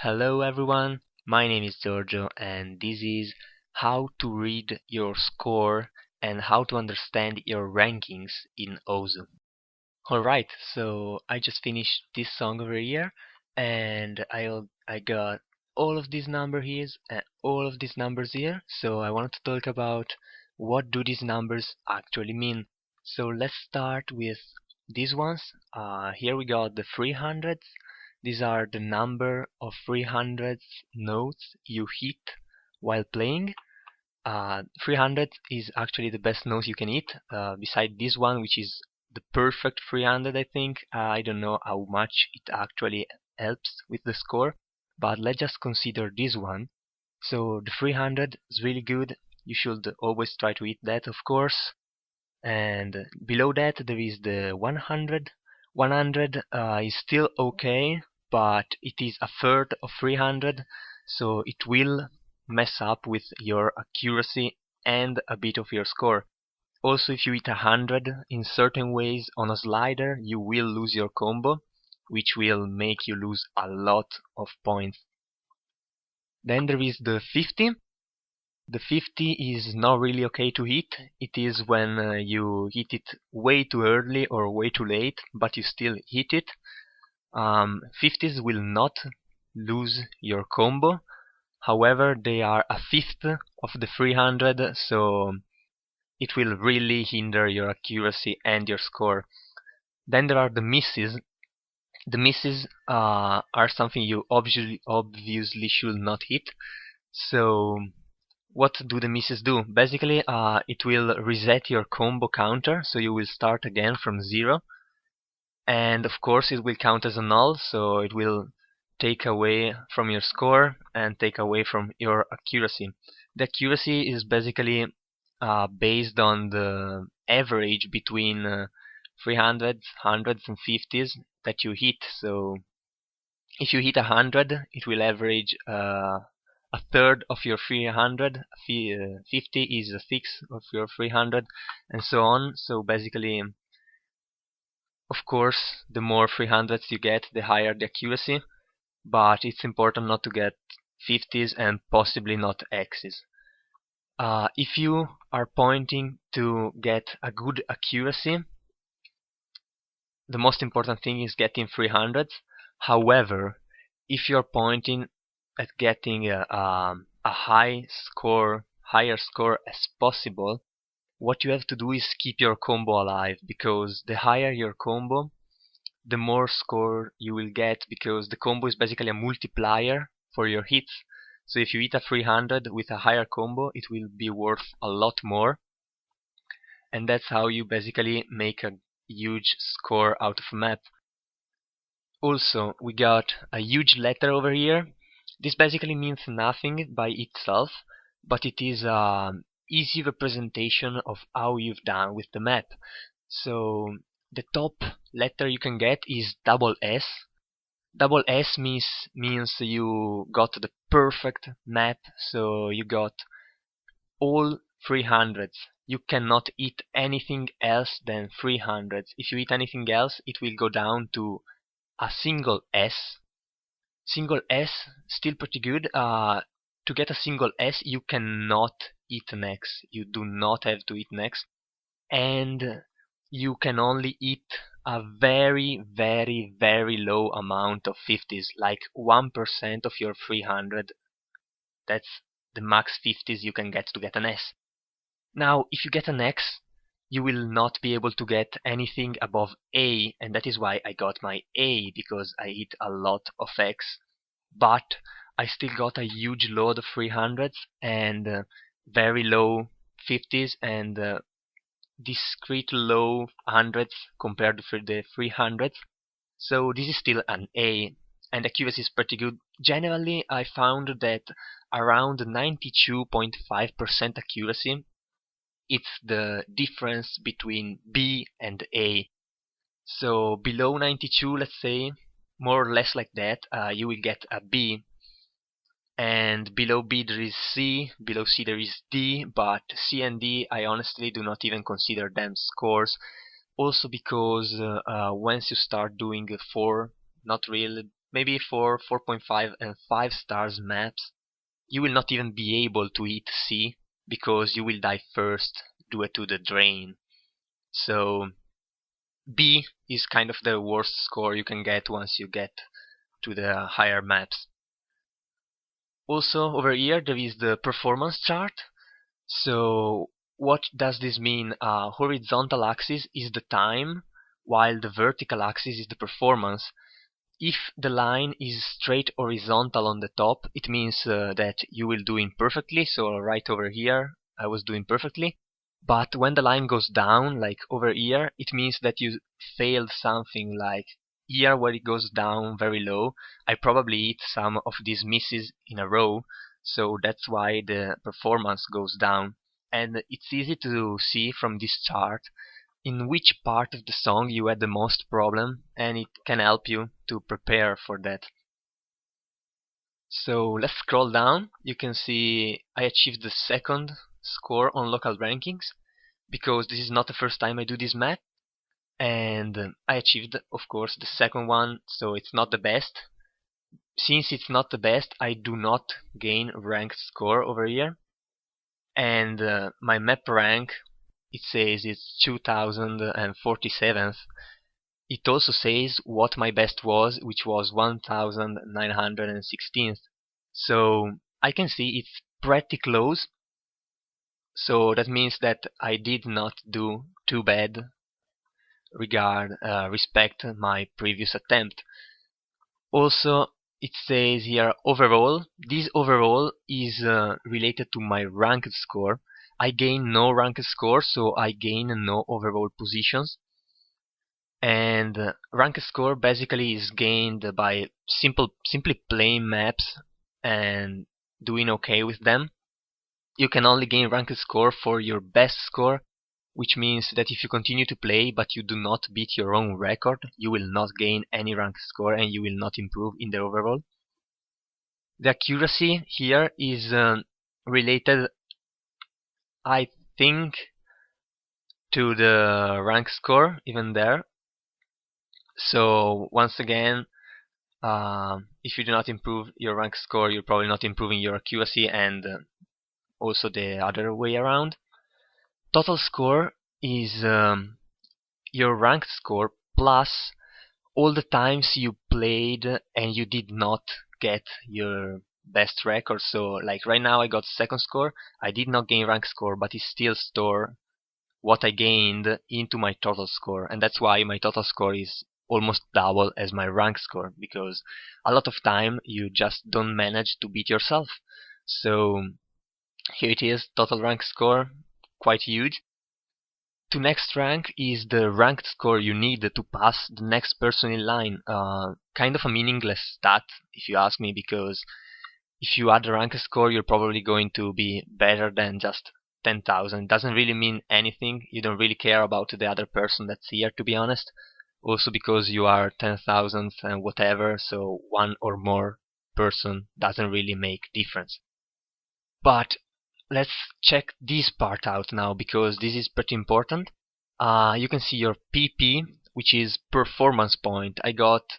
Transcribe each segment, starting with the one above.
Hello everyone, my name is Giorgio and this is how to read your score and how to understand your rankings in Ozu. Alright, so I just finished this song over here and I got all of these numbers here and all of these numbers here. So I wanted to talk about what do these numbers actually mean. So let's start with these ones. Here we got the 300s. These are the number of 300 notes you hit while playing. 300 is actually the best note you can hit, beside this one, which is the perfect 300, I think. I don't know how much it actually helps with the score, but let's just consider this one. So the 300 is really good. You should always try to hit that, of course. And below that there is the 100. 100 is still okay, but it is a third of 300, so it will mess up with your accuracy and a bit of your score. Also, if you hit 100 in certain ways on a slider, you will lose your combo, which will make you lose a lot of points. Then there is the 50. The 50 is not really okay to hit. It is when you hit it way too early or way too late, but you still hit it. 50s will not lose your combo. However, they are a fifth of the 300, so it will really hinder your accuracy and your score. Then there are the misses. The misses are something you obviously should not hit. So what do the misses do? Basically, it will reset your combo counter, so you will start again from 0. And of course it will count as a null, so it will take away from your score and take away from your accuracy. The accuracy is basically based on the average between 300s, 100s and 50s that you hit. So if you hit 100, it will average a third of your 300, 50 is a sixth of your 300, and so on. So basically, of course, the more 300s you get, the higher the accuracy, but it's important not to get 50s and possibly not X's. If you are pointing to get a good accuracy, the most important thing is getting 300s. However, if you're pointing at getting a higher score as possible, what you have to do is keep your combo alive, because the higher your combo, the more score you will get, because the combo is basically a multiplier for your hits. So if you hit a 300 with a higher combo, it will be worth a lot more, and that's how you basically make a huge score out of a map. Also, we got a huge letter over here. This basically means nothing by itself, but it is an easy representation of how you've done with the map. So the top letter you can get is double S. Double S means you got the perfect map, so you got all 300s. You cannot eat anything else than 300s. If you eat anything else, it will go down to a single S. Single S, still pretty good. To get a single S, you cannot eat next. You do not have to eat next. And you can only eat a very, very, very low amount of 50s, like 1% of your 300. That's the max 50s you can get to get an S. Now, if you get an X, you will not be able to get anything above A, and that is why I got my A, because I hit a lot of X. But I still got a huge load of 300s and very low 50s and discrete low 100s compared to the 300s. So this is still an A, and accuracy is pretty good. Generally, I found that around 92.5% accuracy, it's the difference between B and A. So below 92, let's say, more or less like that, you will get a B. And below B there is C, below C there is D, but C and D I honestly do not even consider them scores. Also because once you start doing 4, not really maybe for 4.5 and 5 stars maps, you will not even be able to hit C because you will die first due to the drain. So B is kind of the worst score you can get once you get to the higher maps. Also over here there is the performance chart. So what does this mean? Horizontal axis is the time, while the vertical axis is the performance. If the line is straight horizontal on the top, it means that you will doing perfectly. So right over here, I was doing perfectly. But when the line goes down, like over here, it means that you failed something. Like here, where it goes down very low, I probably hit some of these misses in a row. So that's why the performance goes down. And it's easy to see from this chart in which part of the song you had the most problem, and it can help you to prepare for that. So let's scroll down. You can see I achieved the second score on local rankings because this is not the first time I do this map, and I achieved, of course, the second one, so it's not the best. Since it's not the best, I do not gain ranked score over here, and my map rank, it says it's 2047th. It also says what my best was, which was 1916th. So I can see it's pretty close. So that means that I did not do too bad respect my previous attempt. Also, it says here overall. This overall is related to my ranked score. I gain no ranked score, so I gain no overall positions. And rank score basically is gained by simply playing maps and doing okay with them. You can only gain rank score for your best score, which means that if you continue to play but you do not beat your own record, you will not gain any rank score and you will not improve in the overall. The accuracy here is related, I think, to the rank score even there. So once again, if you do not improve your rank score, you're probably not improving your accuracy, and also the other way around. Total score is your ranked score plus all the times you played and you did not get your best record. So like right now I got second score, I did not gain rank score, but it still store what I gained into my total score, and that's why my total score is almost double as my rank score, because a lot of time you just don't manage to beat yourself. So here it is, total rank score, quite huge. To next rank is the ranked score you need to pass the next person in line. Kind of a meaningless stat if you ask me, because if you add a rank score, you're probably going to be better than just 10,000. It doesn't really mean anything. You don't really care about the other person that's here, to be honest. Also because you are 10,000th and whatever, so one or more person doesn't really make difference. But let's check this part out now, because this is pretty important. You can see your PP, which is performance point. I got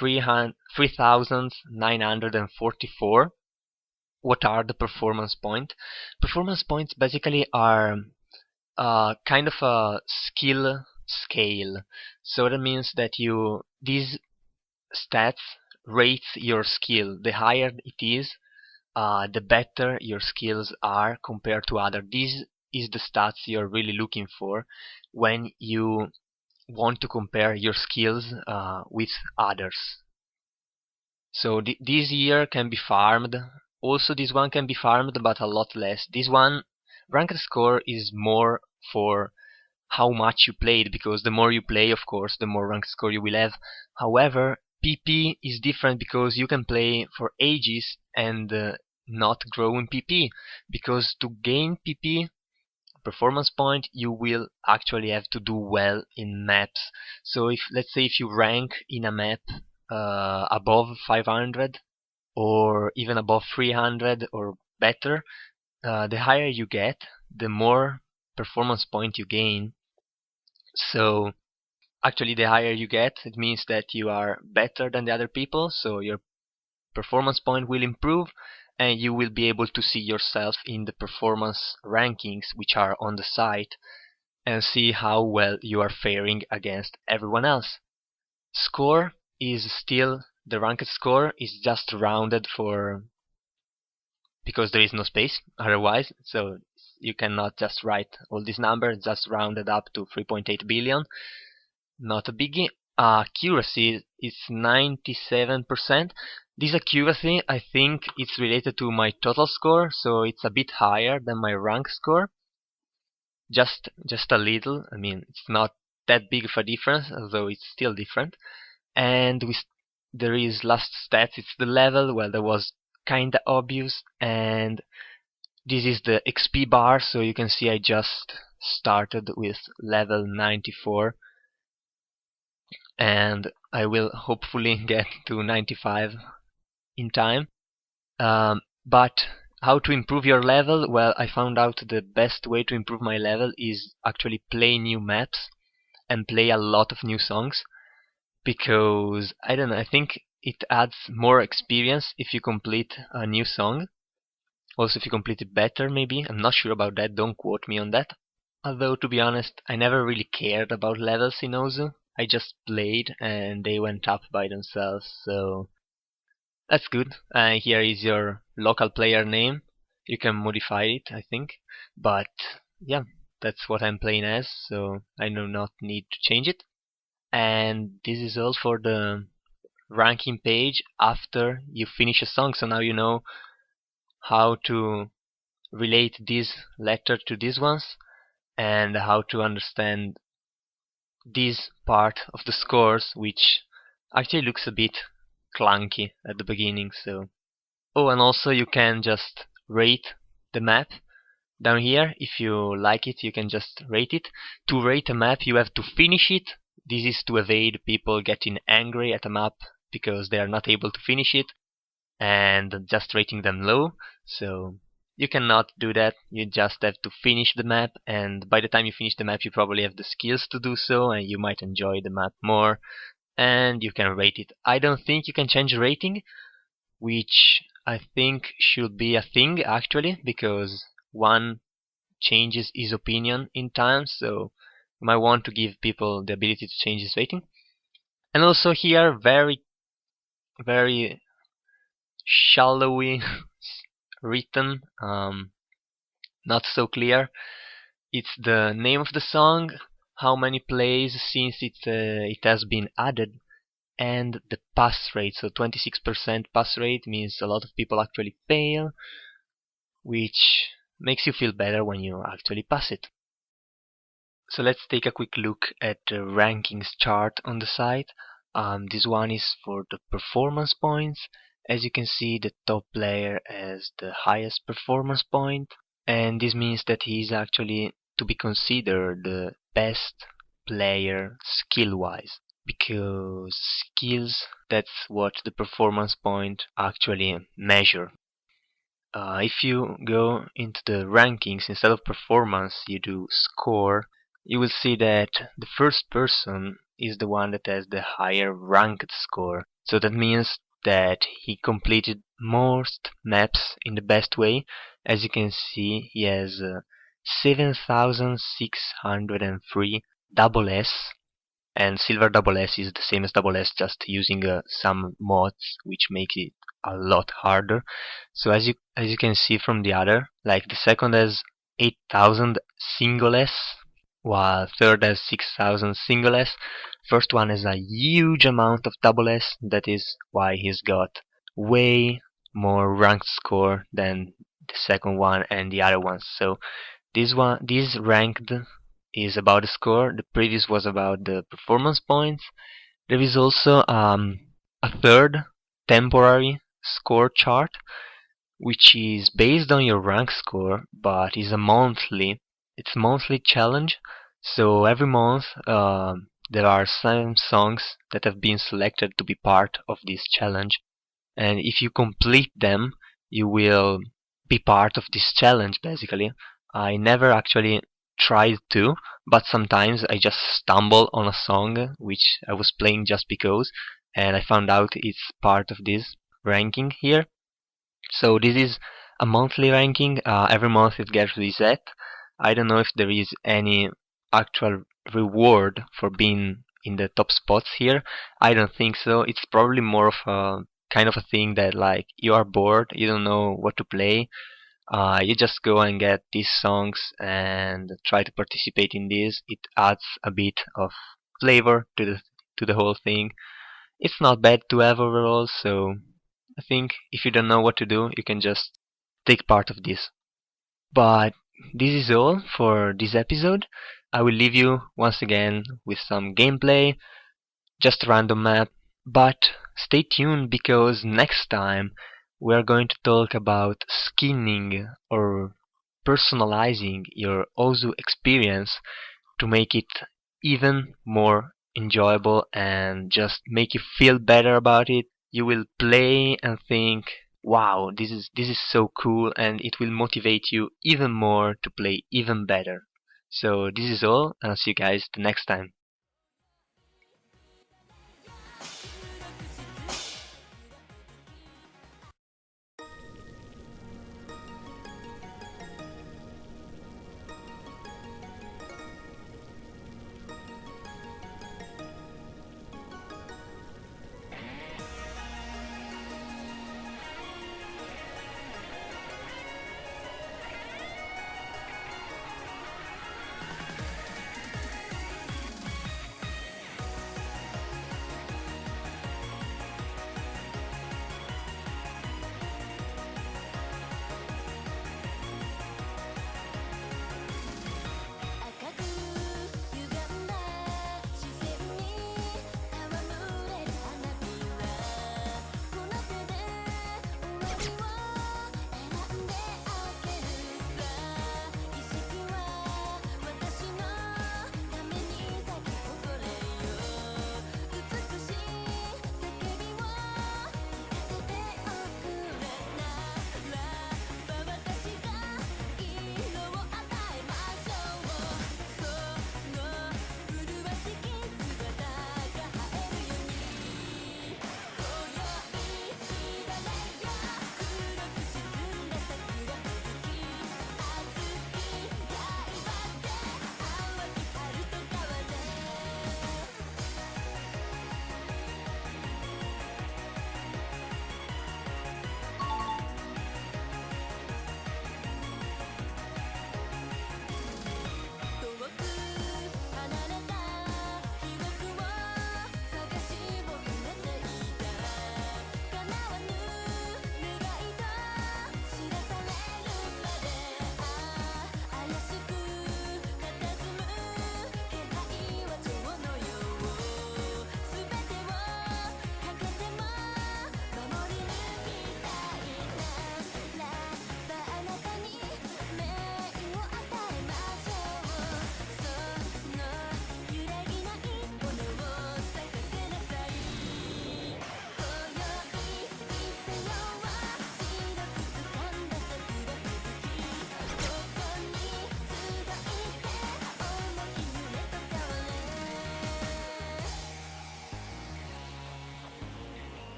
3,944. What are the performance points? Performance points basically are kind of a skill scale. So that means that these stats rates your skill. The higher it is, the better your skills are compared to others. This is the stats you're really looking for when you want to compare your skills with others. So this here can be farmed. Also this one can be farmed, but a lot less. This one, ranked score, is more for how much you played, because the more you play, of course, the more ranked score you will have. However, PP is different because you can play for ages and not grow in PP, because to gain PP performance point you will actually have to do well in maps. So if, let's say, if you rank in a map above 500 or even above 300 or better, the higher you get, the more performance point you gain. So Actually, the higher you get, it means that you are better than the other people, so your performance point will improve, and you will be able to see yourself in the performance rankings which are on the site and see how well you are faring against everyone else. Score is still the ranked score is just rounded for because there is no space otherwise, so you cannot just write all these numbers, just rounded up to 3.8 billion. Not a biggie. Accuracy is 97%. This accuracy, I think, it's related to my total score, so it's a bit higher than my rank score. Just a little. I mean, it's not that big of a difference, although it's still different. And there is last stats. It's the level. Well, that was kinda obvious, and this is the XP bar. So you can see I just started with level 94. And I will hopefully get to 95 in time. But how to improve your level? Well, I found out the best way to improve my level is actually play new maps and play a lot of new songs, because I don't know, I think it adds more experience if you complete a new song. Also, if you complete it better, maybe. I'm not sure about that, don't quote me on that. Although, to be honest, I never really cared about levels in Ozu. I just played and they went up by themselves, so that's good. Here is your local player name. You can modify it, I think. But yeah, that's what I'm playing as, so I do not need to change it. And this is all for the ranking page after you finish a song, so now you know how to relate this letter to these ones and how to understand this part of the scores, which actually looks a bit clunky at the beginning. So, oh, and also you can just rate the map down here. If you like it, you can just rate it. To rate a map, you have to finish it. This is to evade people getting angry at a map because they are not able to finish it and just rating them low. So you cannot do that. You just have to finish the map, and by the time you finish the map you probably have the skills to do so, and you might enjoy the map more, and you can rate it. I don't think you can change rating, which I think should be a thing actually, because one changes his opinion in time, so you might want to give people the ability to change his rating. And also here, very very shallowly written, not so clear. It's the name of the song, how many plays since it has been added, and the pass rate. So 26% pass rate means a lot of people actually fail, which makes you feel better when you actually pass it. So let's take a quick look at the rankings chart on the site. This one is for the performance points. As you can see, the top player has the highest performance point, and this means that he is actually to be considered the best player skill-wise, because skills, that's what the performance point actually measure. If you go into the rankings, instead of performance you do score, you will see that the first person is the one that has the higher ranked score. So that means that he completed most maps in the best way. As you can see, he has 7,603 double S, and silver double S is the same as double S, just using some mods which make it a lot harder. So as you can see from the other, like the second has 8,000 single S, while third has 6,000 single S. First one has a huge amount of double S. That is why he's got way more ranked score than the second one and the other ones. So this ranked is about the score. The previous was about the performance points. There is also a third temporary score chart, which is based on your rank score, but is a monthly. It's a monthly challenge. So every month there are some songs that have been selected to be part of this challenge, and if you complete them, you will be part of this challenge. Basically, I never actually tried to, but sometimes I just stumble on a song which I was playing just because, and I found out it's part of this ranking here. So this is a monthly ranking. Every month it gets reset. I don't know if there is any actual reward for being in the top spots here. I don't think so. It's probably more of a kind of a thing that like you are bored, you don't know what to play. You just go and get these songs and try to participate in this. It adds a bit of flavor to the whole thing. It's not bad to have overall, so I think if you don't know what to do, you can just take part of this. But this is all for this episode. I will leave you once again with some gameplay, just a random map. But stay tuned because next time we are going to talk about skinning or personalizing your Ozu experience to make it even more enjoyable and just make you feel better about it. You will play and think, wow, this is so cool, and it will motivate you even more to play even better. So this is all, and I'll see you guys the next time.